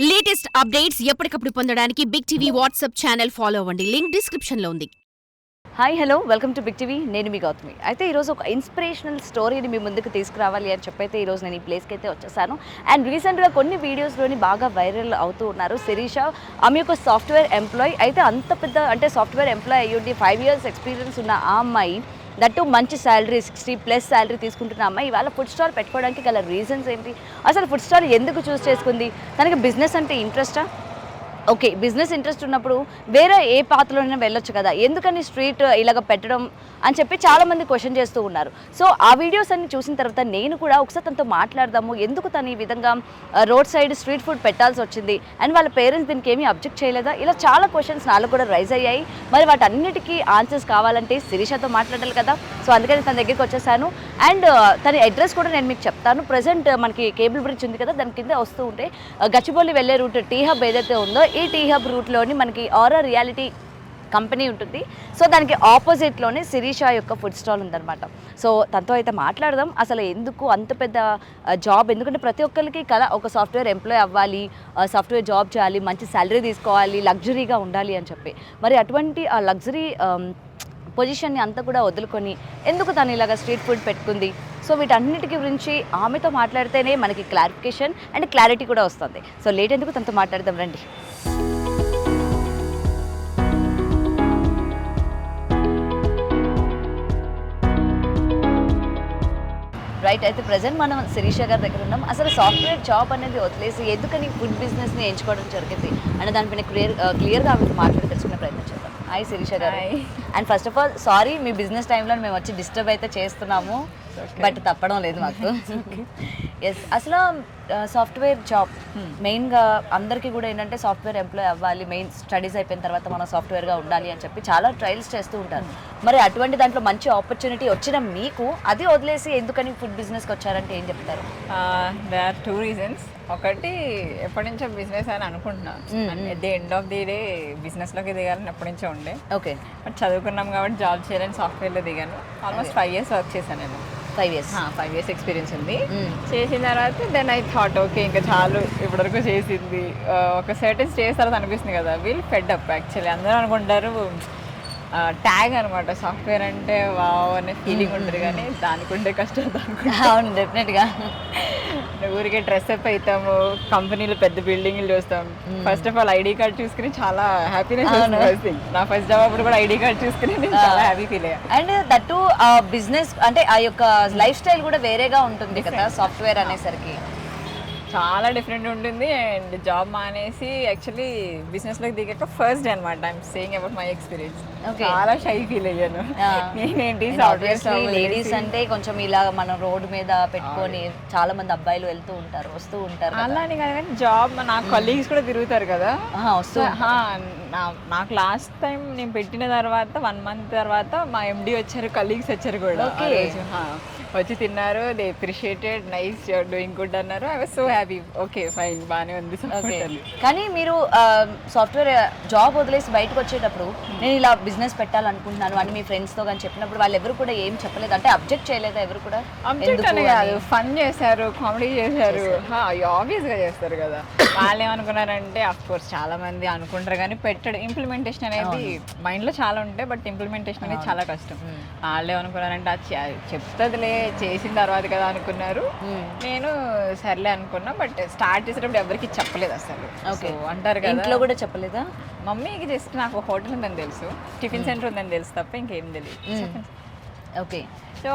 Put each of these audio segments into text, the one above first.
Latest updates ఎప్పటికప్పుడు పొందడానికి big TV WhatsApp channel follow అవ్వండి. లింక్ డిస్క్రిప్షన్ లో ఉంది. Hi hello welcome to big TV. నేను మీ గౌతమి. అయితే ఈరోజు ఒక ఇన్స్పిరేషనల్ స్టోరీని మీ ముందుకు తీసుకురావాలి అని చెప్పైతే ఈరోజు నేను ఈ ప్లేస్కి అయితే వచ్చేసాను. అండ్ రీసెంట్గా కొన్ని వీడియోస్లోని బాగా వైరల్ అవుతూ ఉన్నారు శిరీష. ఆమె ఒక సాఫ్ట్వేర్ ఎంప్లాయ్. అయితే అంత పెద్ద అంటే సాఫ్ట్వేర్ ఎంప్లాయ్ అయ్యుండి 5 years ఎక్స్పీరియన్స్ ఉన్న ఆ అమ్మాయి, దట్టు మంచి శాలరీ 60+ శాలరీ తీసుకుంటున్న అమ్మాయి ఇవాళ ఫుడ్ స్టాల్ పెట్టుకోవడానికి గల రీజన్స్ ఏంటి, అసలు ఫుడ్ స్టాల్ ఎందుకు చూస్ చేసుకుంది, తనకి బిజినెస్ అంటే ఇంట్రెస్టా? ఓకే, బిజినెస్ ఇంట్రెస్ట్ ఉన్నప్పుడు వేరే ఏ పాత్రలోనైనా వెళ్ళొచ్చు కదా, ఎందుకని స్ట్రీట్ ఇలాగ పెట్టడం అని చెప్పి చాలామంది క్వశ్చన్ చేస్తూ ఉన్నారు. సో ఆ వీడియోస్ అన్ని చూసిన తర్వాత నేను కూడా ఒకసారి తనతో మాట్లాడదాము, ఎందుకు తను ఈ విధంగా రోడ్ సైడ్ స్ట్రీట్ ఫుడ్ పెట్టాల్సి వచ్చింది, అండ్ వాళ్ళ పేరెంట్స్ దీనికి ఏమీ అబ్జెక్ట్ చేయలేదా, ఇలా చాలా క్వశ్చన్స్ నాలో కూడా రైజ్ అయ్యాయి. మరి వాటన్నిటికీ ఆన్సర్స్ కావాలంటే శిరీషతో మాట్లాడాలి కదా. సో అందుకని తన దగ్గరికి వచ్చేసాను. అండ్ తన అడ్రస్ కూడా నేను మీకు చెప్తాను. ప్రజెంట్ మనకి కేబుల్ బ్రిడ్జ్ ఉంది కదా, దాని కింద వస్తూ ఉంటే గచ్చిబౌలి వెళ్ళే రూట్ టీ హబ్ ఏదైతే ఉందో ఈ టీ హబ్ రూట్లోని మనకి ఆరా రియాలిటీ కంపెనీ ఉంటుంది. సో దానికి ఆపోజిట్లోనే శిరీష యొక్క ఫుడ్ స్టాల్ ఉందన్నమాట. సో తనతో అయితే మాట్లాడదాం, అసలు ఎందుకు అంత పెద్ద జాబ్, ఎందుకంటే ప్రతి ఒక్కరికి కల ఒక సాఫ్ట్వేర్ ఎంప్లాయ్ అవ్వాలి, సాఫ్ట్వేర్ జాబ్ చేయాలి, మంచి శాలరీ తీసుకోవాలి, లగ్జరీగా ఉండాలి అని చెప్పి, మరి అటువంటి ఆ లగ్జరీ పొజిషన్ని అంతా కూడా వదులుకొని ఎందుకు తను ఇలాగ స్ట్రీట్ ఫుడ్ పెట్టుకుంది. సో వీటన్నిటికి గురించి ఆమెతో మాట్లాడితేనే మనకి క్లారిఫికేషన్ అండ్ క్లారిటీ కూడా వస్తుంది. సో లేట్ ఎందుకు, తనతో మాట్లాడదాం రండి. రైట్, అయితే ప్రజెంట్ మనం శిరీష గారి దగ్గర ఉన్నాం. అసలు సాఫ్ట్వేర్ జాబ్ అనేది వదిలేసి ఎందుకని ఫుడ్ బిజినెస్ని ఎంచుకోవడం జరిగింది అని దానిపైన క్లియర్గా ఆమె మాట్లాడి తెలుసుకునే ప్రయత్నం చేద్దాం. హాయ్ శిరీష గారు. And first of all sorry, me business టైంలో మేము వచ్చి డిస్టర్బ్ అయితే చేస్తున్నాము, బట్ తప్పడం లేదు మాకు. ఎస్, అసలు సాఫ్ట్వేర్ జాబ్ మెయిన్గా అందరికీ కూడా ఏంటంటే సాఫ్ట్వేర్ ఎంప్లాయ్ అవ్వాలి, మెయిన్ స్టడీస్ అయిపోయిన తర్వాత మనం సాఫ్ట్వేర్గా ఉండాలి అని చెప్పి చాలా ట్రయల్స్ చేస్తూ ఉంటారు. మరి అటువంటి దాంట్లో మంచి ఆపర్చునిటీ వచ్చిన మీకు అది వదిలేసి ఎందుకని ఫుడ్ బిజినెస్కి వచ్చారంటే ఏం చెప్తారు? They are 2 reasons. ఒకటి, ఎప్పటి నుంచో బిజినెస్ అని అనుకుంటున్నా. At the end of the day బిజినెస్లోకి దిగాలని ఎప్పటి నుంచో ఉండే. ఓకే, బట్ చదువుకున్నాం కాబట్టి జాబ్ చేయాలని సాఫ్ట్వేర్లో దిగాను. ఆల్మోస్ట్ 5 years వర్క్ చేశాను నేను. 5 years 5 years ఎక్స్పీరియన్స్ ఉంది. చేసిన తర్వాత దెన్ ఐ థాట్ ఓకే ఇంకా చాలు ఇప్పటివరకు చేసింది. ఒక సర్టెన్ స్టేజ్ తర్వాత అనిపిస్తుంది కదా, వీల్ ఫెడ్ అప్. యాక్చువల్లీ అందరూ అనుకుంటారు ట్యాగ్ అనమాట సాఫ్ట్వేర్ అంటే వావ్ అనే ఫీలింగ్ ఉంటుంది, కానీ దానికి ఉండే కష్టం దానికి. అవును, డెఫినెట్గా. ఊరికే డ్రెస్ అప్ అవుతాము, కంపెనీలో పెద్ద బిల్డింగ్లు చూస్తాం. First of all ID card చూసుకుని చాలా హ్యాపీనెస్ వస్తుంది. నా ఫస్ట్ జాబ్ అప్పుడు కూడా ఐడి కార్డ్ చూసుకుని నేను చాలా హ్యాపీ ఫీల్ అయ్యా. అండ్ దట్టు బిజినెస్ అంటే ఆ యొక్క లైఫ్ స్టైల్ కూడా వేరేగా ఉంటుంది కదా సాఫ్ట్వేర్ అనేసరికి. చాలా డిఫరెంట్ ఉంటుంది. అండ్ జాబ్ మానేసి యాక్చువల్లీ బిజినెస్లోకి దిగాక ఫస్ట్ డే అనమాట. I'm saying about my experience. చాలా షై ఫీల్ అయ్యాను. నేనేంటి సాఫ్ట్వేర్ లేడీస్ అంటే కొంచెం ఇలా మనం రోడ్డు మీద పెట్టుకొని చాలా మంది అబ్బాయిలు వెళ్తూ ఉంటారు, వస్తూ ఉంటారు. అలా అని కాదు, కానీ జాబ్ నా కొలీగ్స్ కూడా తిరుగుతారు కదా. నాకు లాస్ట్ టైం నేను పెట్టిన తర్వాత 1 month తర్వాత మా ఎండి వచ్చారు, కలీగ్స్ వచ్చారు కూడా. వచ్చి తిన్నారు, they appreciated, nice you're doing good అన్నారు. I was so happy. Okay fine, బాగానే ఉంది. కానీ మీరు సాఫ్ట్వేర్ జాబ్ వదిలేసి బయటకు వచ్చేటప్పుడు నేను ఇలా బిజినెస్ పెట్టాలనుకుంటున్నాను అని మీ ఫ్రెండ్స్తో కానీ చెప్పినప్పుడు వాళ్ళు ఎవరు కూడా ఏం చెప్పలేదు, అంటే అబ్జెక్ట్ చేయలేదా ఎవరు కూడా? అబ్జెక్ట్ అని కాదు, ఫన్ చేశారు, కామెడీ చేశారు. ఆబ్వియస్గా చేస్తారు కదా. వాళ్ళు ఏమనుకున్నారంటే అఫ్ కోర్స్ చాలా మంది అనుకుంటారు, కానీ పెట్టడం ఇంప్లిమెంటేషన్ అనేది మైండ్లో చాలా ఉంటాయి, బట్ ఇంప్లిమెంటేషన్ అనేది చాలా కష్టం. వాళ్ళు ఏమనుకున్నారంటే అది చెప్తుందిలే చేసిన తర్వాత కదా అనుకున్నారు. నేను సర్లే అనుకున్నా, బట్ స్టార్ట్ చేసేటప్పుడు ఎవరికి చెప్పలేదు అసలు. ఓకే, అంటారు కదా, ఇంట్లో కూడా చెప్పలేదా? మమ్మీకి జస్ట్ నాకు హోటల్ ఉందని తెలుసు, టిఫిన్ సెంటర్ ఉందని తెలుసు తప్ప ఇంకేం తెలియదు. Okay, so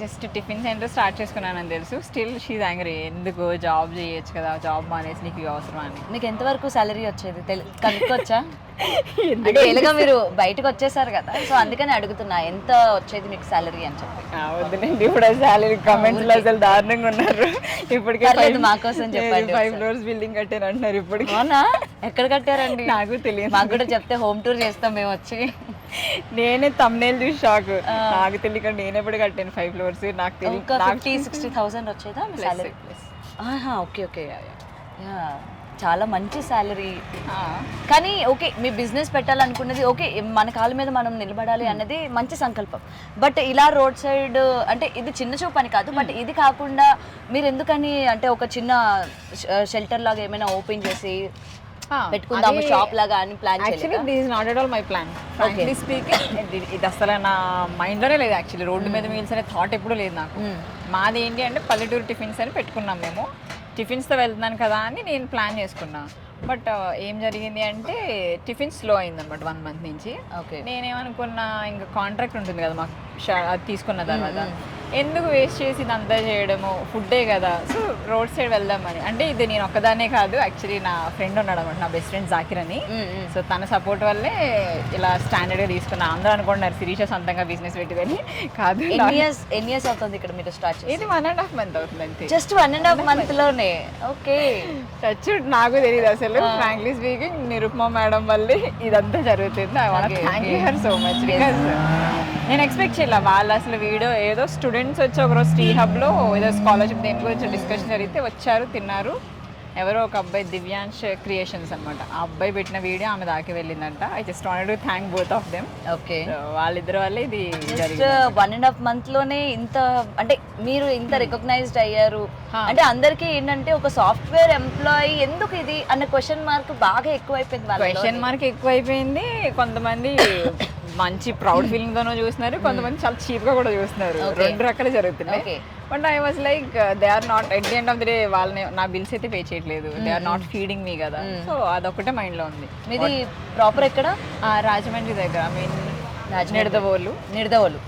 just tiffin centre start చేసుకున్నానని తెలుసు. స్టిల్ షీజ్ యాంగ్రీ, ఎందుకు జాబ్ చేయొచ్చు కదా, జాబ్ మానేసి నీకు అవసరం అని. మీకు ఎంతవరకు సాలరీ వచ్చేది కనుక్కోవచ్చా? అంటే ఎలాగా మీరు బయటకు వచ్చేసారు కదా, సో అందుకని అడుగుతున్నా ఎంత వచ్చేది మీకు సాలరీ అని చెప్పి. వద్దులేండి, ఇప్పుడు సాలరీ కమెంట్స్ లో అసలు దారుణంగా ఉన్నారు. ఇప్పటికే మా కోసం చెప్పండి. 5 floors బిల్డింగ్ కట్టారు అంటున్నారు. ఇప్పుడు అవునా? ఎక్కడ కట్టారండి? నాకు తెలియదు. మాకు కూడా చెప్తే హోమ్ టూర్ చేస్తాం మేము వచ్చి. నేనే thumbnail చూసి షాక్. నాకు తెలియక నేను ఎప్పుడు కట్టాను 5 floors. నాకు తెలియదు. 50,000-60,000 వచ్చేదా మీ సాలరీ? Okay okay. చాలా మంచి శాలరీ. కానీ ఓకే, మీ బిజినెస్ పెట్టాలనుకున్నది ఓకే, మన కాళ్ళ మీద మనం నిలబడాలి అన్నది మంచి సంకల్పం. బట్ ఇలా రోడ్ సైడ్ అంటే ఇది చిన్న చూపు అని కాదు, బట్ ఇది కాకుండా మీరు ఎందుకని అంటే ఒక చిన్న షెల్టర్ లాగా ఏమైనా ఓపెన్ చేసి పెట్టుకుందాము షాప్ లాగా అని ప్లాన్ చేయాలి? Actually this is not at all my plan. Frankly speaking ఇది అసలు నా మైండ్లోనే లేదు. యాక్చువల్లీ రోడ్డు మీద మీల్స్ అనే థాట్ ఎప్పుడు లేదు నాకు. మాది ఏంటి అంటే పల్లెటూరు టిఫిన్స్ అని పెట్టుకున్నాం మేము. టిఫిన్స్తో వెళ్తున్నాను కదా అని నేను ప్లాన్ చేసుకున్నా. బట్ ఏం జరిగింది అంటే టిఫిన్ స్లో అయింది అనమాట 1 month నుంచి. నేనేమనుకున్నా ఇంకా కాంట్రాక్ట్ ఉంటుంది కదా మాకు అది తీసుకున్న తర్వాత, ఎందుకు వేస్ట్ చేసి ఇదంతా చేయడము, ఫుడ్డే కదా, సో రోడ్ సైడ్ వెళ్దామని. అంటే ఇది నేను ఒక్కదానే కాదు, యాక్చువల్లీ నా ఫ్రెండ్ ఉన్నాడు అనమాట, నా బెస్ట్ ఫ్రెండ్ జాకిర్ అని. సో తన సపోర్ట్ వల్లే ఇలా స్టాండర్డ్గా తీసుకున్నా. అందరూ అనుకుంటున్నారు శిరీష సొంతంగా బిజినెస్ పెట్టిందని. కాదు. ఎన్ని ఇయర్స్ అవుతుంది ఇక్కడ మీరు స్టార్ట్ చేసి? ఇది 1.5 month అవుతుంది అంతే. జస్ట్ 1.5 month లోనే? ఓకే. టచ్ నాకు తెలియదు అసలు. ఫ్రాంక్లీ స్పీకింగ్ నిరుపమా మేడం వల్లే ఇదంతా జరుగుతుంది. I want thank you her so much. Because నేను ఎక్స్పెక్ట్ చేయలే. వాళ్ళు అసలు వీడియో ఏదో స్టూడెంట్స్ వచ్చి ఒకరోజు స్టీ హబ్లో ఏదో స్కాలర్షిప్ దేని గురించి డిస్కషన్ జరిగితే వచ్చారు, తిన్నారు. ఎవరో ఒక అబ్బాయి దివ్యాంశ్ క్రియేషన్స్ అనమాట, ఆ అబ్బాయి పెట్టిన వీడియో ఆమె దాకి వెళ్ళిందంట. I just wanted to thank both of them. Okay. వాళ్ళిద్దరి వల్లే ఇది జస్ట్ 1.5 month లోనే ఇంత అంటే మీరు ఇంత రికగ్నైజ్డ్ అయ్యారు అంటే అందరికీ ఏంటంటే ఒక సాఫ్ట్వేర్ ఎంప్లాయీ ఎందుకు ఇది అన్న క్వశ్చన్ మార్క్ బాగా ఎక్కువైపోయింది. క్వశ్చన్ మార్క్ ఎక్కువైపోయింది. కొంతమంది మంచి ప్రౌడ్ ఫీలింగ్ తోనో చూస్తున్నారు, కొంతమంది చాలా చీప్ గా కూడా చూస్తున్నారు. 2 రకాలు జరుగుతున్నాయి. But I was like they are not at the end of the day వాళ్ళని నా బిల్స్ అయితే పే చేయట్లేదు. They are not feeding me కదా. సో అదొకటే మైండ్ లో ఉంది. మీది ప్రాపర్ ఎక్కడ? రాజమండ్రి దగ్గర. I mean Nidadavolu.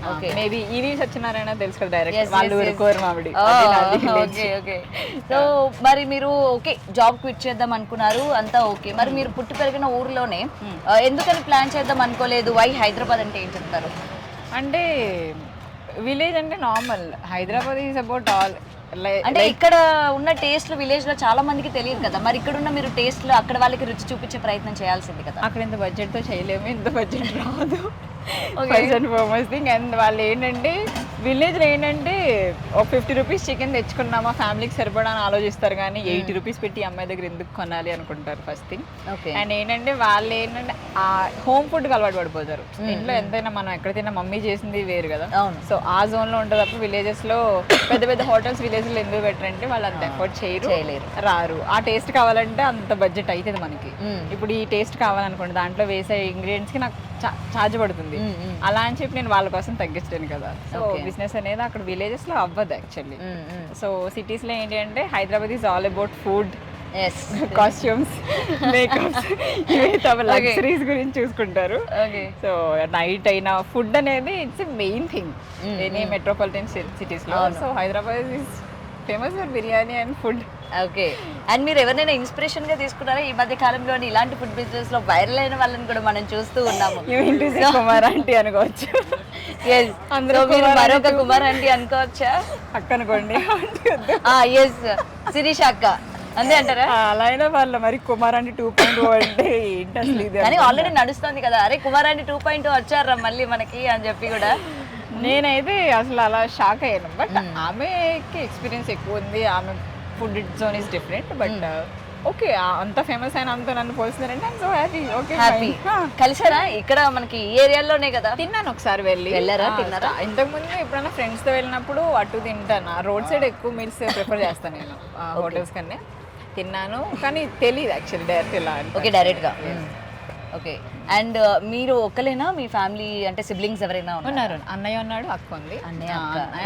Okay. Maybe EV Satyanarayana తెలుసు కదా, డైరెక్ట్ వాళ్ళు ఊరుకోరు మామిడి. సో మరి మీరు ఓకే జాబ్ క్విట్ చేద్దాం అనుకున్నారు, అంతా ఓకే. మరి మీరు పుట్టి పెరిగిన ఊర్లోనే ఎందుకని ప్లాన్ చేద్దాం అనుకోలేదు? వై హైదరాబాద్ అంటే ఏం చెప్తారు? అంటే విలేజ్ అంటే normal, Hyderabad is about all. అంటే ఇక్కడ ఉన్న టేస్ట్లు విలేజ్ లో చాలా మందికి తెలియదు కదా, మరి ఇక్కడ ఉన్న మీరు టేస్ట్లు అక్కడ వాళ్ళకి రుచి చూపించే ప్రయత్నం చేయాల్సింది కదా. అక్కడ ఇంత బడ్జెట్ తో చేయలేము, ఇంత బడ్జెట్ రాదు. First and foremost thing. And వాళ్ళు ఏంటంటే విలేజ్లో ఏంటంటే ఒక 50 రూపీస్ చికెన్ తెచ్చుకున్నామా ఫ్యామిలీకి సరిపడా అని ఆలోచిస్తారు, కానీ 80 రూపీస్ పెట్టి అమ్మాయి దగ్గర ఎందుకు కొనాలి అనుకుంటారు ఫస్ట్ థింగ్. అండ్ ఏంటంటే వాళ్ళు ఏంటంటే ఆ హోమ్ ఫుడ్కి అలవాటు పడిపోతారు. ఇంట్లో ఎంతైనా మనం ఎక్కడ తిన్నా మమ్మీ చేసింది వేరు కదా. సో ఆ జోన్లో ఉంటుంది తప్ప విలేజెస్లో పెద్ద పెద్ద హోటల్స్ విలేజ్లో ఎందుకు పెట్టారంటే వాళ్ళు అంత ఎఫర్ట్ చేయలేరు, రారు. ఆ టేస్ట్ కావాలంటే అంత బడ్జెట్ అవుతుంది మనకి. ఇప్పుడు ఈ టేస్ట్ కావాలనుకోండి, దాంట్లో వేసే ఇంగ్రీడియంట్స్కి నాకు ఛార్జ్ పడుతుంది. అలా అని చెప్పి నేను వాళ్ళ కోసం తగ్గించాను కదా. సో బిజినెస్ అనేది అక్కడ విలేజెస్ లో అవ్వదు యాక్చువల్లీ. సో సిటీస్ లో ఏంటి అంటే Hyderabad is all about food, costumes, makeups, ఇవే తమ లగ్జరీస్ గురించి చూసుకుంటారు. సో నైట్ అయినా ఫుడ్ అనేది it's main thing any metropolitan cities లో. So Hyderabad is famous for biryani and food. Okay. And మీరు ఎవరైనా ఇన్స్పిరేషన్ గా తీసుకున్నారా ఈ మధ్య కాలంలో ఇలాంటి ఫుడ్ బిజినెస్ లో వైరల్ అయిన వాళ్ళని కూడా మనం చూస్తూ ఉన్నాము? కుమార్ ఆంటీ అనుకోవచ్చు. అందులో మీరు మరొక కుమార్ ఆంటీ అనుకోవచ్చా? అక్క అనుకోండి. ఎస్, శిరీష అక్క అంతే అంటారా? అలా అయినా వాళ్ళ మరి కుమార్ ఆంటీ 2.0 అంటే ఏంటి అసలు ఇది? కానీ ఆల్రెడీ నడుస్తుంది కదా, అరే కుమార్ ఆంటీ 2.0 వచ్చారా మళ్ళీ మనకి అని చెప్పి కూడా. నేనైతే అసలు అలా షాక్ అయ్యాను. బట్ ఆమెకి ఎక్స్పీరియన్స్ ఎక్కువ ఉంది, ఆమె food zone is different. But okay, అంత ఫేమస్ అయిన అంత నన్ను పోల్స్తున్నారంటే I'm so happy. Okay, happy. కలిసారా ఇక్కడ మనకి ఈ ఏరియాలోనే కదా? తిన్నాను ఒకసారి, వెళ్ళారా? తిన్నారా? ఇంతకుముందు ఎప్పుడైనా ఫ్రెండ్స్తో వెళ్ళినప్పుడు అటు తింటాను. రోడ్ సైడ్ ఎక్కువ మీల్స్ ప్రిఫర్ చేస్తాను నేను హోటల్స్ కన్నా. తిన్నాను కానీ తెలియదు యాక్చువల్లీ డైరెక్ట్ ఇలా. ఓకే, డైరెక్ట్గా. ఓకే. అండ్ మీరు ఒక్కలేనా, మీ ఫ్యామిలీ అంటే సిబ్లింగ్స్ ఎవరైనా ఉన్నారు? అన్నయ్య ఉన్నాడు, అక్క ఉంది.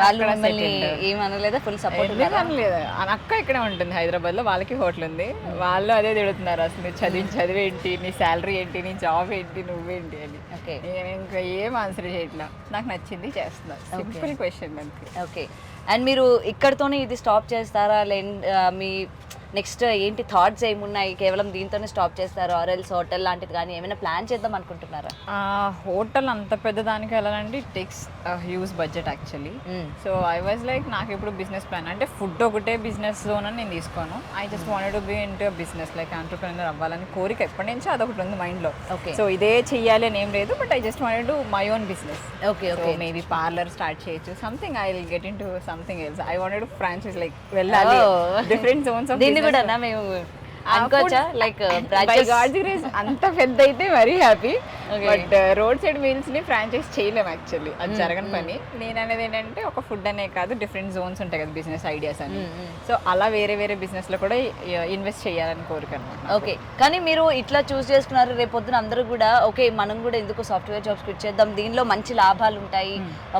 వాళ్ళు మిమ్మల్ని ఏమనలేదా? ఫుల్ సపోర్ట్ లేదు. అక్క ఇక్కడే ఉంటుంది హైదరాబాద్ లో, వాళ్ళకి హోటల్ ఉంది. వాళ్ళు అదే తిడుతున్నారు, అసలు చదివేంటి, నీ శాలరీ ఏంటి, నీ జాబ్ ఏంటి, నువ్వేంటి అని. నేను ఇంకా ఏం ఆన్సర్ చేయట్లా, నాకు నచ్చింది చేస్తున్నా. సింపుల్ క్వశ్చన్ అంతే. ఓకే. అండ్ మీరు ఇక్కడతోనే ఇది స్టాప్ చేస్తారా? మీ నెక్స్ట్ ఏంటి థాట్స్ ఏమున్నాయి? కేవలం దీంతోనే స్టాప్ చేస్తారా? ఆర్ఎల్స్ హోటల్ లాంటిది కానీ ఏమైనా ప్లాన్ చేద్దాం అనుకుంటున్నారా? హోటల్ అంత పెద్ద దానికి వెళ్ళాలంటే it takes huge budget actually. So I was like నాకు ఇప్పుడు బిజినెస్ ప్లాన్ అంటే ఫుడ్ ఒకటే బిజినెస్ జోన్ అని నేను తీసుకోను. I just wanted to be into business like entrepreneur అవ్వాలని కోరిక ఎప్పటి నుంచి అదొకటి ఉంది మైండ్లో. సో ఇదే చెయ్యాలి అని ఏం లేదు, but I just wanted to my own business. Okay. Maybe parlour start చేయొచ్చు, something. I will get into something else. I wanted to franchise like వెళ్ళాలి, డిఫరెంట్ జోన్స్ ఆఫ్ కూడా మేము అనుకోవచ్చా like by branches god's grace అంత పెద్ద అయితే very happy. Okay. But road side meals ని franchise చేయలేము యాక్చువల్లీ, అది జరగని పని. నేను అనేది ఏంటంటే ఒక ఫుడ్ అనే కాదు, డిఫరెంట్ జోన్స్ ఉంటాయి కదా బిజినెస్ ఐడియాస్ అని. సో అలా వేరే వేరే బిజినెస్ లో కూడా ఇన్వెస్ట్ చేయాలని కోరిక అనమాట. ఓకే, కానీ మీరు ఇట్లా చూస్ చేసుకున్నారు, రేపు పొద్దున అందరూ కూడా ఓకే మనం కూడా ఎందుకు సాఫ్ట్వేర్ జాబ్స్ క్విట్ చేద్దాం, దీనిలో మంచి లాభాలు ఉంటాయి,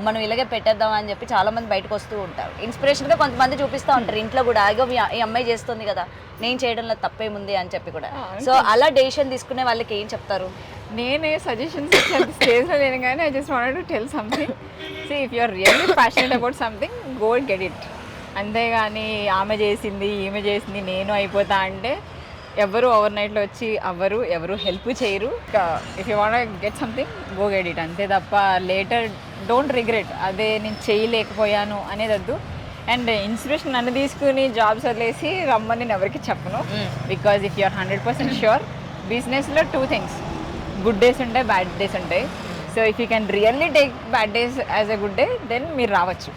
మనం ఇలాగే పెట్టేద్దాం అని చెప్పి చాలా మంది బయటకు వస్తూ ఉంటారు. ఇన్స్పిరేషన్ గా కొంతమంది చూపిస్తూ ఉంటారు ఇంట్లో కూడా, అయ్యో ఈ అమ్మాయి చేస్తుంది కదా, నేను చేయడంలో తప్పేముంది అని చెప్పి కూడా. సో అలా డెసిషన్ తీసుకునే వాళ్ళకి ఏం చెప్తారు? నేనే సజెషన్స్ ఇచ్చేంత స్టేజ్లో లేను, కానీ I just wanted to tell something. See if you are really passionate about something, go and get it. అంతేగాని ఆమె చేసింది ఈమె చేసింది నేను అయిపోతా అంటే ఎవరు ఓవర్ నైట్లో వచ్చి ఎవరు హెల్ప్ చేయరు. If you want get something, go get it, అంతే తప్ప లేటర్ డోంట్ రిగ్రెట్ అదే నేను చేయలేకపోయాను అనేది వద్దు. అండ్ ఇన్స్పిరేషన్ నన్ను తీసుకుని జాబ్స్ వదిలేసి రమ్మని నేను ఎవరికి చెప్పను. Because if you are 100% sure, బిజినెస్లో 2 things, గుడ్ డేస్ ఉంటాయి, బ్యాడ్ డేస్ ఉంటాయి. So if you can really take bad days as a good day, then మీరు రావచ్చు.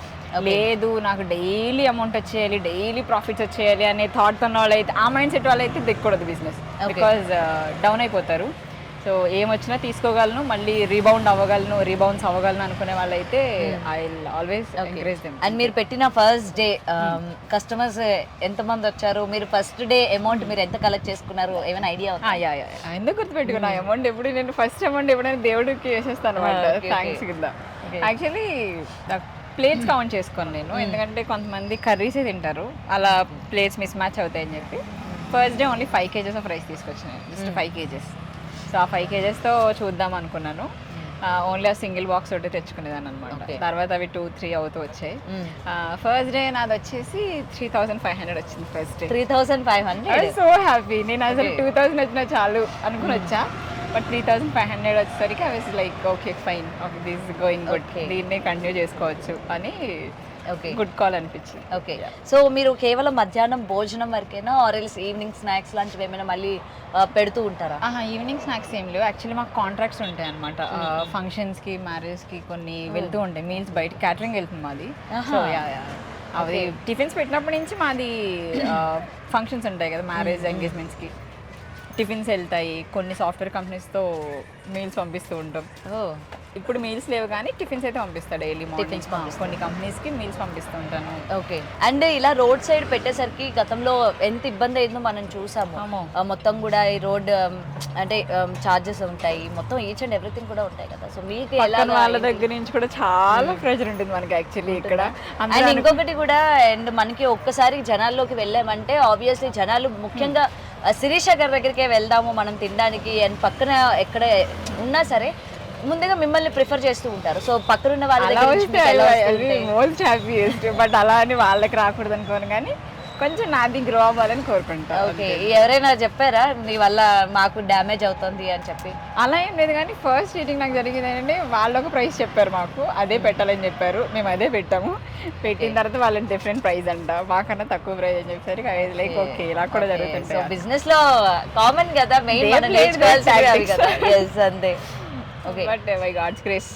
లేదు నాకు డైలీ అమౌంట్ వచ్చేయాలి, డైలీ ప్రాఫిట్స్ వచ్చేయాలి అనే థాట్ ఉన్న వాళ్ళు అయితే, ఆ మైండ్ సెట్ వాళ్ళు అయితే దిక్కకూడదు బిజినెస్, బికాజ్ డౌన్ అయిపోతారు. సో ఏమొచ్చినా తీసుకోగలను, మళ్ళీ రీబౌన్స్ అవ్వగలను అనుకునే వాళ్ళైతే I will always encourage them. And మీరు పెట్టిన ఫస్ట్ డే కస్టమర్స్ ఎంతమంది వచ్చారు, మీరు ఫస్ట్ డే అమౌంట్ మీరు ఎంత కలెక్ట్ చేసుకున్నారు, ఏమైనా ఐడియా ఉందా? ఎందుకు గుర్తుపెట్టుకున్నా అమౌంట్ ఎప్పుడు, నేను ఫస్ట్ అమౌంట్ ఎప్పుడైనా దేవుడికి వేసేస్తాను అనమాట, థ్యాంక్స్ కింద. యాక్చువల్లీ ప్లేట్స్ కౌంట్ చేసుకోను నేను, ఎందుకంటే కొంతమంది కర్రీసే తింటారు, అలా ప్లేట్స్ మిస్ మ్యాచ్ అవుతాయని చెప్పి first day only 5 kgs of rice తీసుకొచ్చినాను, జస్ట్ 5 kgs. సో ఆ 5 kgsతో చూద్దాం అనుకున్నాను. ఓన్లీ ఆ సింగిల్ బాక్స్ ఒకటి తెచ్చుకునేదాన్ని అనమాట. తర్వాత అవి 2-3 అవుతూ వచ్చాయి. ఫస్ట్ డే నాది వచ్చేసి 3,500 వచ్చింది ఫస్ట్ డే. 3,500 so happy. నేను అసలు 2,000 వచ్చినా చాలు అనుకుని వచ్చా, బట్ 3,500 వచ్చేసరికి I was like okay fine, okay this is going good, దీన్నే కంటిన్యూ చేసుకోవచ్చు అని ఓకే గుడ్ కాల్ అనిపించింది. ఓకే, సో మీరు కేవలం మధ్యాహ్నం భోజనం వరకేనా, ఆర్ ఎల్స్ ఈవినింగ్ స్నాక్స్ లాంటివి ఏమైనా మళ్ళీ పెడుతూ ఉంటారా? ఈవినింగ్ స్నాక్స్ ఏం లేవు యాక్చువల్లీ, మాకు కాంట్రాక్ట్స్ ఉంటాయి అనమాట. ఫంక్షన్స్కి మ్యారేజ్కి కొన్ని వెళ్తూ ఉంటాయి మీల్స్, బయట క్యాటరింగ్ వెళ్తుంది మాది. సో అవి టిఫిన్స్ పెట్టినప్పటి నుంచి మాది ఫంక్షన్స్ ఉంటాయి కదా, మ్యారేజ్ ఎంగేజ్మెంట్స్కి టిఫిన్స్ వెళ్తాయి. కొన్ని సాఫ్ట్వేర్ కంపెనీస్తో మీల్స్ పంపిస్తూ ఉంటాం. ఇప్పుడు మీల్స్ లేవు కానీ టిఫిన్స్ అయితే పంపిస్తాడు డైలీ మార్నింగ్స్. కొన్ని కంపెనీస్కి మీల్స్ పంపిస్తూ ఉంటాను. ఓకే, అండ్ ఇలా రోడ్ సైడ్ పెట్టేసరికి గతంలో ఎంత ఇబ్బంది అయిందో మనం చూసాము. మొత్తం కూడా ఈ రోడ్ అంటే చార్జెస్ ఉంటాయి, మొత్తం ఈచ్ అండ్ ఎవ్రీథింగ్ కూడా ఉంటాయి కదా. సో మీకు ఎలా వాళ్ళ దగ్గర నుంచి కూడా చాలా ప్రెషర్ ఉంటుంది మనకి యాక్చువల్లీ ఇక్కడ. అండ్ ఇంకొకటి కూడా, అండ్ మనకి ఒక్కసారి జనాల్లోకి వెళ్ళామంటే ఆబ్వియస్లీ జనాలు ముఖ్యంగా శిరీష గారి దగ్గరికే వెళ్దాము మనం తినడానికి, అండ్ పక్కన ఎక్కడ ఉన్నా సరే ముందుగా మిమ్మల్ని ప్రిఫర్ చేస్తూ ఉంటారు. సో పక్కనున్న వాళ్ళ మోస్ట్ హ్యాపీయెస్ట్, బట్ అలా అని వాళ్ళకి రాకూడదు అనుకోను, కానీ కొంచెం నాది గ్రో అవ్వాలని కోరుకుంటా. ఓకే, ఎవరైనా చెప్పారా మీ వల్ల మాకు డ్యామేజ్ అవుతుంది అని చెప్పి? అలా ఏం లేదు, కానీ ఫస్ట్ మీటింగ్ నాకు జరిగింది ఏంటంటే వాళ్ళు ఒక ప్రైస్ చెప్పారు, మాకు అదే పెట్టాలని చెప్పారు, మేము అదే పెట్టాము. పెట్టిన తర్వాత వాళ్ళని డిఫరెంట్ ప్రైస్ అంట, మాకన్నా తక్కువ ప్రైస్ అని చెప్పేసరికి అది లైక్ ఓకే ఇలా కూడా జరుగుతుంది. బిజినెస్ లో కామన్ కదా, మెయిన్ అంతే. Okay, but by God's grace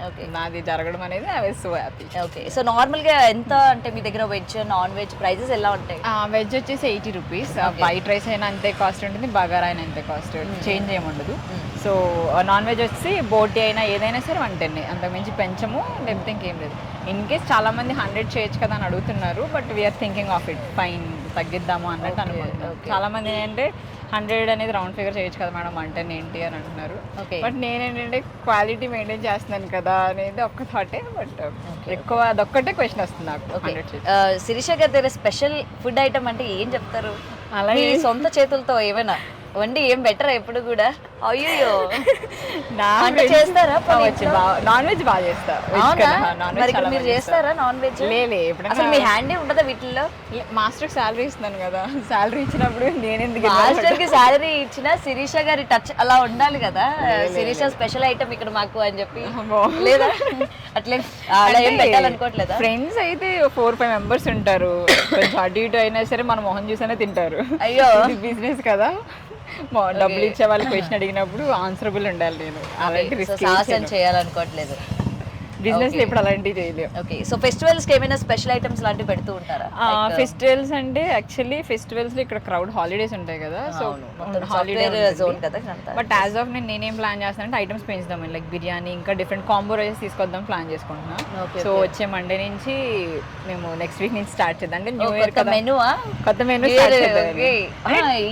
okay నాది జరగడం అనేది I was so happy. Okay, so నార్మల్గా ఎంత అంటే మీ దగ్గర వెజ్ నాన్ వెజ్ ప్రైజెస్ ఎలా ఉంటాయి? వెజ్ వచ్చేసి 80 రూపీస్, వైట్ రైస్ అయినా అంతే కాస్ట్ ఉంటుంది, బగారా అయినా అంతే కాస్ట్, చేంజ్ ఏముండదు. సో నాన్ వెజ్ వచ్చి బోటీ అయినా ఏదైనా సరే 110, అంతకుమించి పెంచము, లేకపోతే ఇంకేం లేదు. ఇన్ కేస్ చాలా మంది 100 చేయొచ్చు కదా అని అడుగుతున్నారు, but we're thinking of it, fine తగ్గిద్దాము అన్నట్టు అనుకుంటున్నాం. చాలా మంది ఏంటంటే 100 అనేది రౌండ్ ఫిగర్ చేయొచ్చు కదా మేడం, 110 ఏంటి అని అంటున్నారు. బట్ నేనేంటంటే క్వాలిటీ మెయింటైన్ చేస్తున్నాను కదా అనేది ఒక్క థాటే, బట్ ఎక్కువ అదొక్కటే క్వశ్చన్ వస్తుంది నాకు. శిరీష గారి దగ్గర స్పెషల్ ఫుడ్ ఐటమ్ అంటే ఏం చెప్తారు? అలాగే సొంత చేతులతో ఏమైనా వండి ఏం బెటర్ ఎప్పుడు కూడా? అయ్యో చేస్తారా? నాన్ వెజ్ బాగా చేస్తా. మీరు చేస్తారా నాన్ వెజ్? అసలు మీ హ్యాండ్ ఉండదా వీటిల్లో? మాస్టర్ శాలరీ ఇస్తున్నాను కదా, శాలరీ ఇచ్చినప్పుడు నేనెందుకు? మాస్టర్ కి శాలరీ ఇచ్చిన శిరీష గారి టచ్ అలా ఉండాలి కదా, శిరీష స్పెషల్ ఐటమ్ ఇక్కడ మాకు అని చెప్పి. లేదా అట్లే అలా ఏం పెట్టాలనుకోవట్లేదా? ఫ్రెండ్స్ అయితే 4-5 మెంబర్స్ ఉంటారు, కొంచెం అటు ఇటు అయినా సరే మన మొహం చూసైనా తింటారు. అయ్యో బిజినెస్ కదా, డబ్బులు ఇచ్చే వాళ్ళు క్వశ్చన్ అడిగినప్పుడు ఆన్సరబుల్ ఉండాలి. నేను అలాంటి రిస్క్ చేయాలనుకోవట్లేదు. బిజినెస్ ఇప్పుడు అలాంటివి చేయలేము. ఓకే, సో ఫెస్టివల్స్ కి ఏమైనా స్పెషల్ ఐటమ్స్ లాంటివి పెడుతూ ఉంటారా? ఫెస్టివల్స్ అంటే యాక్చువల్లీ ఫెస్టివల్స్ లో ఇక్కడ క్రౌడ్ హాలిడేస్ ఉంటాయి కదా, సో హాలిడే జోన్ కదా. బట్ యాజ్ ఆఫ్ నేనేం ప్లాన్ చేస్తానంటే ఐటమ్స్ పెంచుదాం, లైక్ బిర్యానీ ఇంకా డిఫరెంట్ కాంబో రైస్ తీసుకొద్దాం ప్లాన్ చేసుకుంటున్నా. సో వచ్చే మండే నుంచి మేము నెక్స్ట్ వీక్ నుంచి స్టార్ట్ చేద్దాం. అంటే న్యూ ఇయర్ కదా, కొత్త మెనూ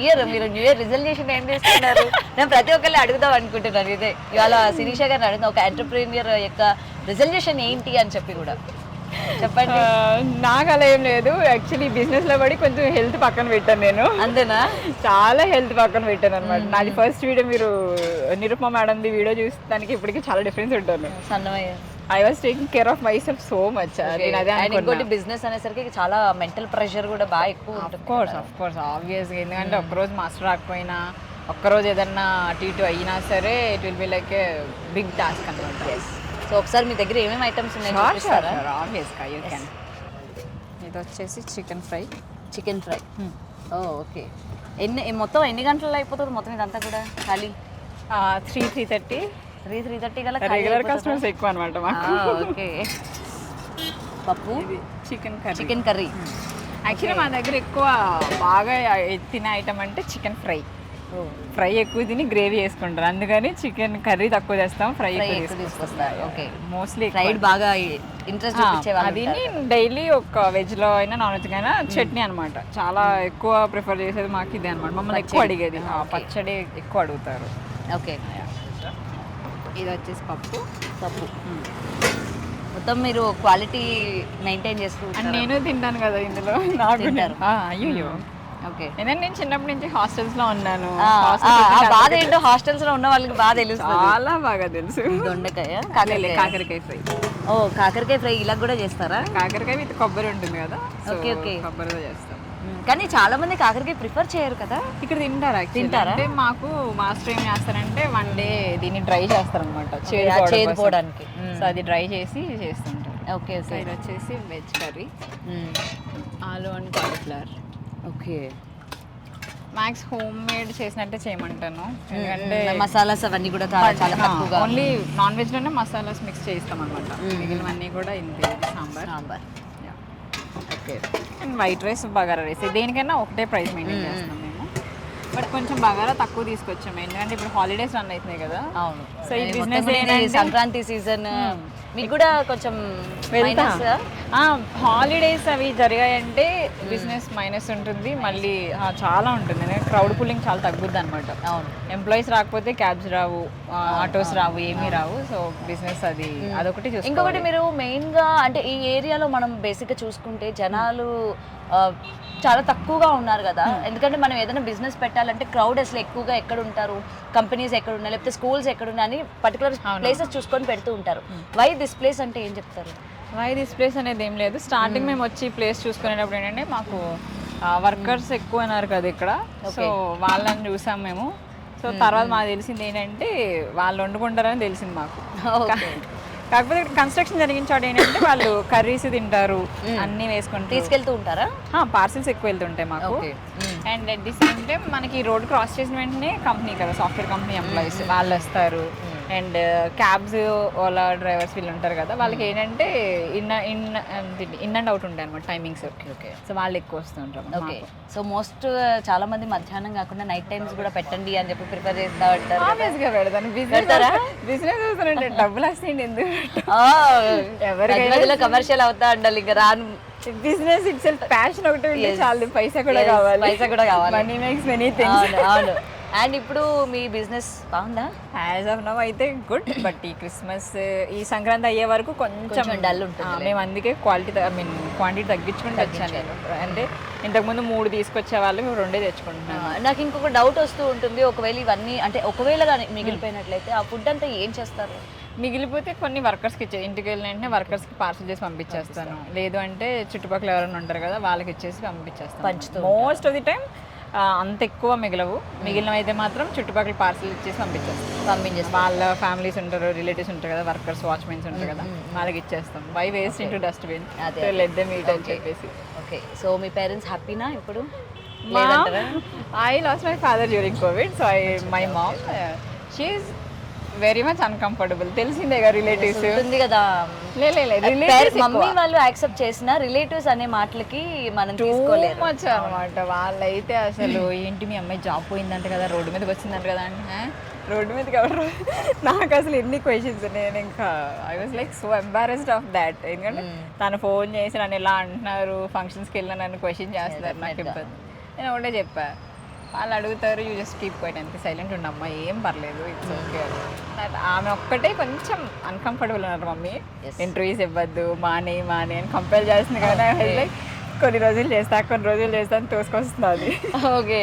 ఇయర్ మీరు న్యూ ఇయర్ రిజల్యూషన్ ఏం చేస్తున్నారు? నేను ప్రతి ఒక్కరిని అడుగుదాం అనుకుంటున్నాను. ఇదే ఇవాళ శిరీష గారిని అడుగుదాం, ఒక ఎంటర్ప్రీనియర్ యొక్క రిజల్యూషన్ ఏంటి అని చెప్పి కూడా చెప్పండి. నాకు అలా ఏం లేదు, యాక్చువల్లీ బిజినెస్ లో పడి కొంచెం హెల్త్ పక్కన పెట్టాను నేను. అంతేనా? చాలా హెల్త్ పక్కన పెట్టాను అనమాట. నాది ఫస్ట్ వీడియో మీరు నిరుపమ మేడంది వీడియో చూస్తానికి ఇప్పటికి చాలా డిఫరెన్స్ ఉంటుంది. సన్నమయ్య I was taking care of myself so much. ఇంకోటి బిజినెస్ అనేసరికి చాలా మెంటల్ ప్రెషర్ కూడా బాగా ఎక్కువ ఉంటుంది. ఆఫ్ కోర్స్ ఆబ్వియస్గా, ఎందుకంటే ఒక్కరోజు మాస్టర్ రాకపోయినా, ఒక్కరోజు ఏదన్నా అటు ఇటు అయినా సరే it will be like a big task అనమాట. సో ఒకసారి మీ దగ్గర ఏమేమి ఐటమ్స్ ఉన్నాయి? ఆబ్వియస్గా యూ కెన్. ఇది వచ్చేసి chicken fry. Chicken fry, okay. మొత్తం ఎన్ని గంటల్లో అయిపోతుంది మొత్తం ఇదంతా కూడా? ఖాళీ 3:30. 3:30 గల రెగ్యులర్ కస్టమర్స్ ఎక్కువ అనమాట మాకు. ఓకే. పప్పు, చికెన్ కర్రీ. యాక్చువల్లీ మా దగ్గర ఎక్కువ బాగా తినే ఐటమ్ అంటే చికెన్ ఫ్రై. ఫ్రై ఎక్కువ తిని గ్రేవీ వేసుకుంటారు, అందుకని చికెన్ కర్రీ తక్కువ చేస్తాం, ఫ్రై ఎక్కువ తీసుకొస్తారు. ఓకే, మోస్ట్లీ ఫ్రైడ్ బాగా ఇంట్రెస్ట్ చూపించేవాళ్ళు. అది డైలీ ఒక వెజ్ లో అయినా నాన్ వెజ్ అయినా చట్నీ అనమాట. చాలా ఎక్కువ ప్రిఫర్ చేసేది మాకు ఇదే అనమాట. మమ్మల్ని ఎక్కువ అడిగేది పచ్చడి ఎక్కువ అడుగుతారు. ఓకే, ఇది వచ్చేసి పప్పు. మొత్తం మీరు క్వాలిటీ మెయింటైన్ చేస్తూ నేను తింటాను కదా ఇందులో, నాకు అయ్యో. ఓకే, నేను చిన్నప్పటి నుంచి హాస్టల్స్ లో ఉన్నాను. బాధ ఏంటో హాస్టల్స్ లో ఉన్న వాళ్ళకి బాగా తెలుసు, చాలా బాగా తెలుసు. దొండకాయ, కాకరకాయ ఫ్రై. ఓ కాకరకాయ ఫ్రై ఇలా కూడా చేస్తారా? కాకరకాయ విత్ కొబ్బరి ఉంటుంది కదా, ఓకే ఓకే, కొబ్బరితో చేస్తాం. కానీ చాలా మంది కాకరకాయ ప్రిఫర్ చేయరు కదా. ఇక్కడ తింటారా? అంటే మాకు మాస్టర్ ఏం చేస్తారంటే వన్ డే దీన్ని డ్రై చేస్తారనమాట, చేదుకోవడానికి. సో అది డ్రై చేసి చేస్తుంటారు. ఓకే, ఇది వచ్చేసి వెజ్ కర్రీ, ఆలు and cauliflower. Okay, max home made చేసినట్టే చేయమంటాను, ఎందుకంటే మసాలాస్ అవన్నీ కూడా చాలా తక్కువగా. ఓన్లీ నాన్ వెజ్ లోనే మసాలాస్ మిక్స్ చేస్తాం అనమాట, మిగిలినవన్నీ కూడా ఇంతే. Sambar, okay. And white rice, bagara rice, దేనికైనా ఒకటే ప్రైస్ మెయింటైన్ చేస్తాం మేము. బట్ కొంచెం బగారా తక్కువ తీసుకొచ్చాము, ఎందుకంటే ఇప్పుడు హాలిడేస్ రన్ అవుతున్నాయి కదా. అవును, సో ఈ బిజినెస్ సంక్రాంతి సీజన్ మీకు కూడా కొంచెం హాలిడేస్ అవి జరిగాయంటే బిజినెస్ మైనస్ ఉంటుంది, మళ్ళీ చాలా ఉంటుంది. క్రౌడ్ పుల్లింగ్ చాలా తగ్గుద్ది అనమాట. అవును, ఎంప్లాయీస్ రాకపోతే క్యాబ్స్ రావు, ఆటోస్ రావు, ఏమీ రావు. సో బిజినెస్ అదొకటి చూసుకోవాలి. ఇంకొకటి మీరు మెయిన్గా అంటే ఈ ఏరియాలో మనం బేసిక్గా చూసుకుంటే జనాలు చాలా తక్కువగా ఉన్నారు కదా. ఎందుకంటే మనం ఏదైనా బిజినెస్ పెట్టాలంటే క్రౌడ్ అసలు ఎక్కువగా ఎక్కడ ఉంటారు, కంపెనీస్ ఎక్కడ ఉన్నాయి, లేకపోతే స్కూల్స్ ఎక్కడ ఉన్నాయి అని పర్టికులర్ ప్లేసెస్ చూసుకొని పెడుతూ ఉంటారు. వై దిస్ ప్లేస్ అంటే ఏం చెప్తారు? వై దిస్ ప్లేస్ అనేది ఏం లేదు, స్టార్టింగ్ మేము వచ్చి ప్లేస్ చూసుకునేటప్పుడు ఏంటంటే మాకు వర్కర్స్ ఎక్కువ ఉన్నారు కదా ఇక్కడ, సో వాళ్ళని చూసాం మేము. సో తర్వాత మాకు తెలిసింది ఏంటంటే వాళ్ళు వండుకుంటారని తెలిసింది మాకు. కాకపోతే కన్స్ట్రక్షన్ జరిగిన చోట ఏంటంటే వాళ్ళు కర్రీస్ తింటారు, అన్ని వేసుకుంటారు. తీసుకెళ్తూ ఉంటారా? పార్సిల్స్ ఎక్కువ వెళ్తుంటాయి మాకు. And at the same time మనకి రోడ్ క్రాస్ చేసిన వెంటనే కంపెనీ కదా, సాఫ్ట్వేర్ కంపెనీ ఎంప్లాయీస్ వాళ్ళు వస్తారు. అండ్ క్యాబ్స్, ఓలా డ్రైవర్స్ వీళ్ళు ఉంటారు కదా, వాళ్ళకి ఏంటంటే ఇన్ అండ్ అవుట్ ఉంటాయి అనమాట టైమింగ్స్. ఓకే, సో వాళ్ళు ఎక్కువ వస్తుంటారు. ఓకే, సో మోస్ట్ చాలా మంది మధ్యాహ్నం కాకుండా నైట్ టైమ్స్ కూడా పెట్టండి అని చెప్పి ప్రిఫర్ చేస్తా ఉంటారు. ఆబ్వియస్గా పెడతాను, బిజినెస్ వస్తుంటే డబ్బులు వస్తాయండి, ఎందుకు ఎవరికైనా కమర్షియల్ అవుతా ఉండాలి. ఇంకా రాను బిజినెస్ ఇట్ సెల్ఫ్ ప్యాషన్ ఒకటి ఉంటే చాలు, పైసా కూడా కావాలి, మనీ మేక్స్ మెనీ థింగ్స్. అవును. అండ్ ఇప్పుడు మీ బిజినెస్ బాగుందా? యాజ్ ఆఫ్ నౌ అయితే గుడ్, బట్ ఈ క్రిస్మస్, ఈ సంక్రాంతి అయ్యే వరకు కొంచెం డల్ ఉంటుంది. మేము అందుకే క్వాంటిటీ తగ్గించుకుంటూ వచ్చాను నేను. అంటే ఇంతకుముందు 3 తీసుకొచ్చే వాళ్ళు మేము 2 తెచ్చుకుంటున్నాను. నాకు ఇంకొక డౌట్ వస్తూ ఉంటుంది, ఒకవేళ ఇవన్నీ అంటే ఒకవేళ కానీ మిగిలిపోయినట్లయితే ఆ ఫుడ్ అంతా ఏం చేస్తారు? మిగిలిపోతే కొన్ని వర్కర్స్కి ఇంటికి వెళ్ళిన వెంటనే వర్కర్స్కి పార్సల్ చేసి పంపించేస్తాను, లేదు అంటే చుట్టుపక్కల ఎవరైనా ఉంటారు కదా వాళ్ళకి ఇచ్చేసి పంపించేస్తాను. మోస్ట్ ఆఫ్ ది టైం అంత ఎక్కువ మిగిలవు, మిగిలినవి అయితే మాత్రం చుట్టుపక్కల పార్సల్ ఇచ్చేసి పంపించేస్తాం. వాళ్ళ ఫ్యామిలీస్ ఉంటారు, రిలేటివ్స్ ఉంటారు కదా, వర్కర్స్, వాచ్మెన్స్ ఉంటారు కదా, వాళ్ళకి ఇచ్చేస్తాం. By waste into dustbin, let them eat అని చెప్పేసి. ఓకే, సో మీ పేరెంట్స్ హ్యాపీనా ఇప్పుడు? I lost my father during COVID, so my mom, she's very much uncomfortable. తెలిసిందేగా రిలేటివ్స్. ఉంటుంది కదా మమ్మీ వాళ్ళు యాక్సెప్ట్ చేసిన రిలేటివ్స్ అనే మాటలకి మనం తీసుకోలేదు మచ్ అనమాట. వాళ్ళైతే అసలు ఏంటి మీ అమ్మాయి జాబ్ పోయిందంట కదా, రోడ్డు మీదకి వచ్చిందంట కదా అంటే రోడ్డు మీదకి ఎవరు నాకు అసలు ఎన్ని క్వశ్చన్స్. నేను ఇంకా I was like so embarrassed of that. ఎందుకంటే తను ఫోన్ చేసి నన్ను ఇలా అంటున్నారు, ఫంక్షన్స్కి వెళ్ళినా నన్ను క్వశ్చన్ చేస్తున్నారు, నాకు ఇబ్బంది. నేను ఒకటే చెప్పా, వాళ్ళు అడుగుతారు యూ జస్ట్ కీప్ క్వైట్, అంతే సైలెంట్ ఉండమ్మా, ఏం పర్లేదు, ఇట్స్ ఓకే. ఆమె ఒక్కటే కొంచెం అన్కంఫర్టబుల్ అన్నారు, మమ్మీ ఇంటర్వ్యూస్ ఇవ్వద్దు మానే అని కంపేర్ చేస్తుంది కదా. లైక్ కొన్ని రోజులు చేస్తా అని తోసుకొస్తుంది. ఓకే,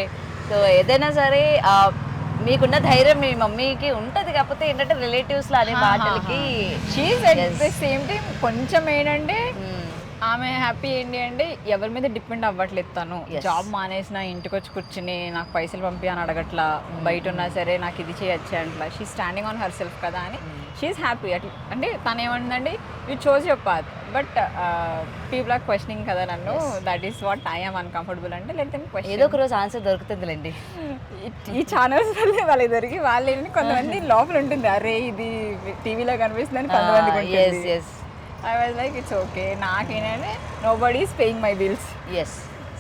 సో ఏదైనా సరే మీకున్న ధైర్యం మీ మమ్మీకి ఉంటుంది, కాకపోతే ఏంటంటే రిలేటివ్స్ లో అనే మాటలకి సేమ్ టైం కొంచెం ఏంటంటే ఆమె హ్యాపీ ఏంటి అంటే ఎవరి మీద డిపెండ్ అవ్వట్లేదు. తను జాబ్ మానేసిన ఇంటికి వచ్చి కూర్చుని నాకు పైసలు పంపి అని అడగట్లా, బయట ఉన్నా సరే నాకు ఇది చేయొచ్చు అంట్లా. She standing on herself కదా అని షీఈస్ హ్యాపీ. అట్లా అంటే తను ఏమంటుందండి, you chose your path but people are questioning కదా నన్ను, that is what I am uncomfortable అంటే లేకపోతే ఏదో ఒక రోజు ఆన్సర్ దొరుకుతుందిలేండి. ఈ ఛానల్స్ వల్లే వాళ్ళకి దొరికి వాళ్ళు కొంతమంది లోపల ఉంటుంది, అరే ఇది టీవీలో కనిపిస్తుంది అని కొంతమంది. I was like, it's okay. నాకేనంటే nobody is paying my bills. Yes.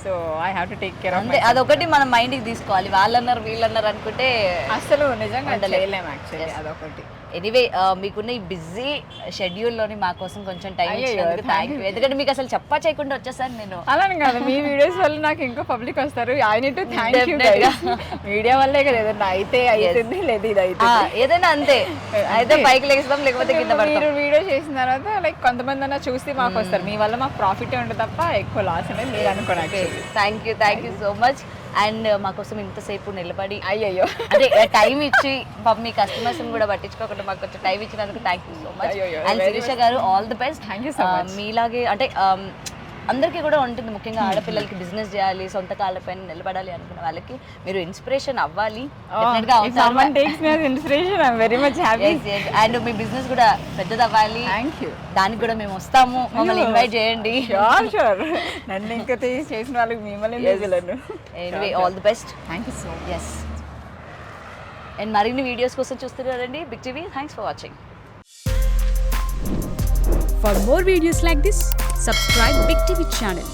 So I have to take care of myself. అదొకటి మనం మైండ్కి తీసుకోవాలి. వాళ్ళన్నారు వీళ్ళన్నారు అనుకుంటే అసలు నిజంగా చేయలేము యాక్చువల్లీ. అదొకటి. ఎనీవే మీకున్న ఈ బిజీ షెడ్యూల్లోని మా కోసం కొంచెం టైం ఇచ్చినందుకు థ్యాంక్ యూ. ఎందుకంటే మీకు అసలు చెప్పా చేయకుండా వచ్చేసాను నేను. అలానే కాదు, మీ వీడియోస్ వల్ల నాకు ఇంకా పబ్లిక్ వస్తారు. I need to thank you. Media వల్లే కదా ఏదైనా అయితే అవుతుంది, లేదు ఇది అయితే ఏదైనా అంతే, అయితే పైకి లేస్తాం లేకపోతే కింద పడతాం. మీరు వీడియో చేసిన తర్వాత లైక్ కొంతమంది అన్న చూసి మాకు వస్తారు, మీ వల్ల మాకు ప్రాఫిట్ ఉంటుంది తప్ప ఎక్కువ లాస్ అనేది మీరు అనుకోండి. Thank you so much. And మా కోసం ఇంతసేపు నిలబడి అయ్యో అదే టైం ఇచ్చి పాపం మీ కస్టమర్స్ కూడా పట్టించుకోకుండా మాకు కొంచెం టైం ఇచ్చినందుకు thank you so much. And Shirisha గారు all the best. Thank you so much. మీలాగే అంటే అందరికీ కూడా ఉంటుంది, ముఖ్యంగా ఆడపిల్లలకి బిజినెస్ చేయాలి, సొంత కాళ్ళపైన నిలబడాలి అనుకున్న వాళ్ళకి మీరు ఇన్స్పిరేషన్ అవ్వాలి. అండ్ మీ బిజినెస్ కూడా పెద్దది అవ్వాలి. దానికి కూడా మేము వస్తాము, మమ్మల్ని ఇన్వైట్ చేయండి. నన్ను ఇంకా చేసిన వాళ్ళకి మిమ్మల్ని anyway all the best. Thank you so much. Yes, and మరిన్ని వీడియోస్ కోసం చూస్తున్నారండి big TV. Thanks for watching. For more videos like this, subscribe Big TV channel.